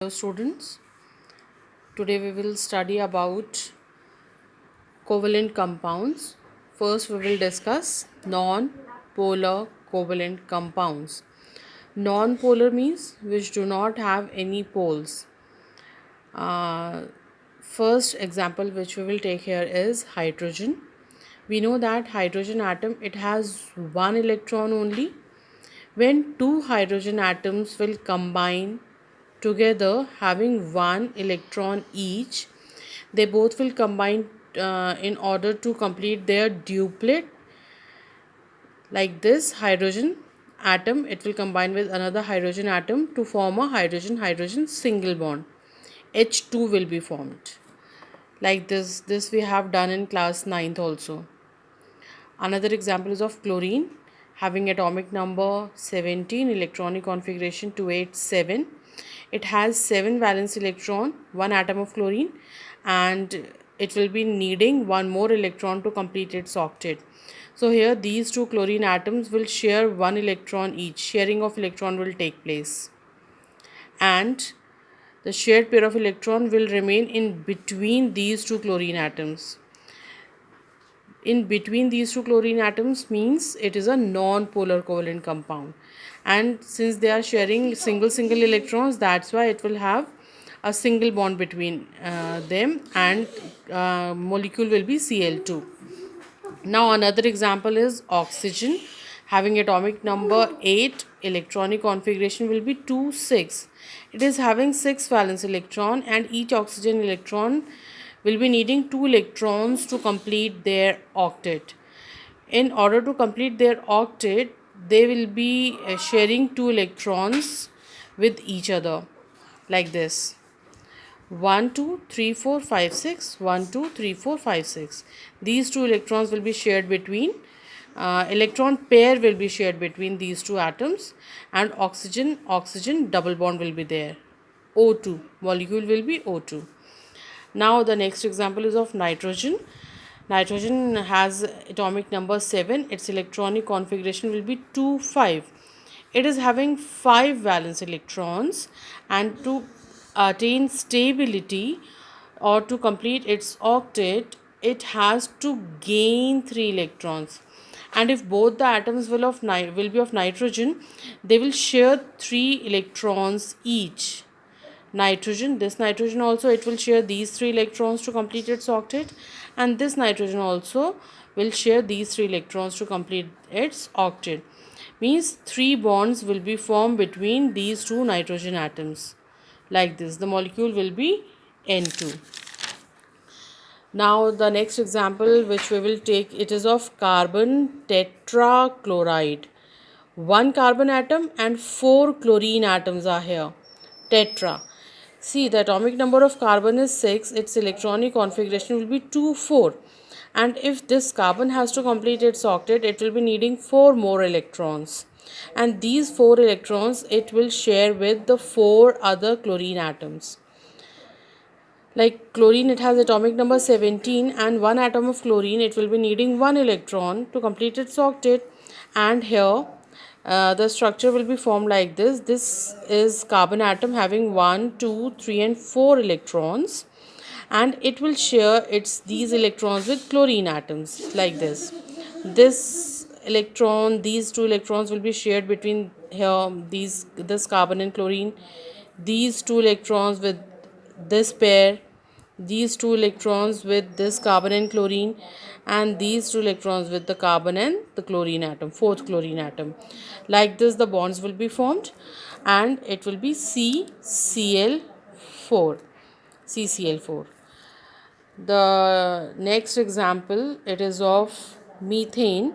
Hello students, today we will study about covalent compounds. First we will discuss non-polar covalent compounds. Non-polar means which do not have any poles. Uh, First example which we will take here is hydrogen. We know that hydrogen atom, it has one electron only. When two hydrogen atoms will combine together having one electron each, they both will combine in order to complete their duplet. Like this hydrogen atom, it will combine with another hydrogen atom to form a hydrogen single bond. H2 will be formed. Like this we have done in class 9th also. Another example is of chlorine, having atomic number 17, electronic configuration 287. It has 7 valence electron, one atom of chlorine, and it will be needing one more electron to complete its octet. So here these two chlorine atoms will share one electron each. Sharing of electron will take place, and the shared pair of electron will remain in between these two chlorine atoms. In between these two chlorine atoms means it is a non-polar covalent compound, and since they are sharing single electrons, that's why it will have a single bond between them, and molecule will be Cl2. Now another example is oxygen, having atomic number 8, electronic configuration will be 2 6. It is having 6 valence electron, and each oxygen electron will be needing 2 electrons to complete their octet. In order to complete their octet, they will be sharing 2 electrons with each other, like this. 1 2 3 4 5 6, 1 2 3 4 5 6. These two electrons will be shared between, electron pair will be shared between these two atoms, and oxygen double bond will be there. O2 molecule will be O2. Now the next example is of nitrogen. Nitrogen has atomic number 7. Its electronic configuration will be 2 5. It is having 5 valence electrons, and to attain stability or to complete its octet, it has to gain 3 electrons. And if both the atoms will be of nitrogen, they will share 3 electrons each. This nitrogen also, it will share these 3 electrons to complete its octet, and this nitrogen also will share these 3 electrons to complete its octet. Means 3 bonds will be formed between these two nitrogen atoms. Like this, the molecule will be N2. Now the next example which we will take, it is of carbon tetrachloride. One carbon atom and 4 chlorine atoms are here. Tetra. See, the atomic number of carbon is 6, its electronic configuration will be 2 4. And if this carbon has to complete its octet, it will be needing 4 more electrons. And these 4 electrons it will share with the 4 other chlorine atoms. Like chlorine, it has atomic number 17, and one atom of chlorine, it will be needing 1 electron to complete its octet. And here the structure will be formed like this. This is carbon atom having 1 2 3 and 4 electrons, and it will share these electrons with chlorine atoms, like this. These two electrons will be shared between here, this carbon and chlorine. These two electrons with this pair, these two electrons with this carbon and chlorine, and these two electrons with the carbon and the chlorine atom, fourth chlorine atom. Like this the bonds will be formed, and it will be CCl4. The next example, it is of methane.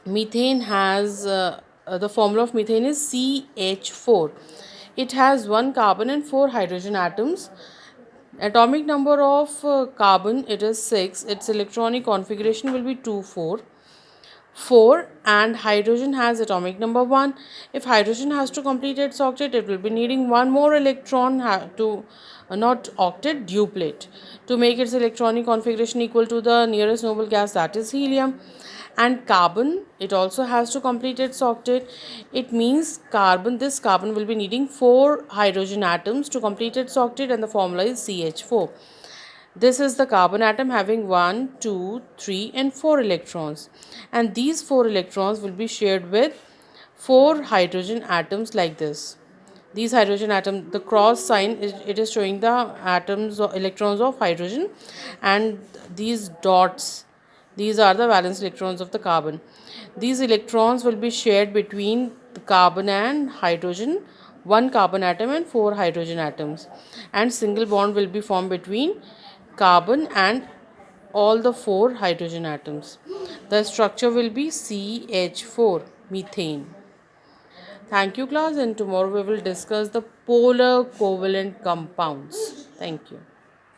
Methane has the formula of methane is CH4. It has one carbon and 4 hydrogen atoms. Atomic number of carbon, it is 6. Its electronic configuration will be 2 4, and hydrogen has atomic number 1. If hydrogen has to complete its octet, it will be needing one more electron to not octet, duplet, to make its electronic configuration equal to the nearest noble gas, that is helium. And carbon, it also has to complete its octet. It means this carbon will be needing 4 hydrogen atoms to complete its octet, and the formula is CH4. This is the carbon atom having 1, 2, 3 and 4 electrons, and these 4 electrons will be shared with 4 hydrogen atoms like this. These hydrogen atom, the cross sign is, it is showing the atoms or electrons of hydrogen, and these dots, these are the valence electrons of the carbon. These electrons will be shared between the carbon and hydrogen, one carbon atom and 4 hydrogen atoms, and single bond will be formed between carbon and all the 4 hydrogen atoms. The structure will be CH4, methane. Thank you, class, and tomorrow we will discuss the polar covalent compounds. Thank you.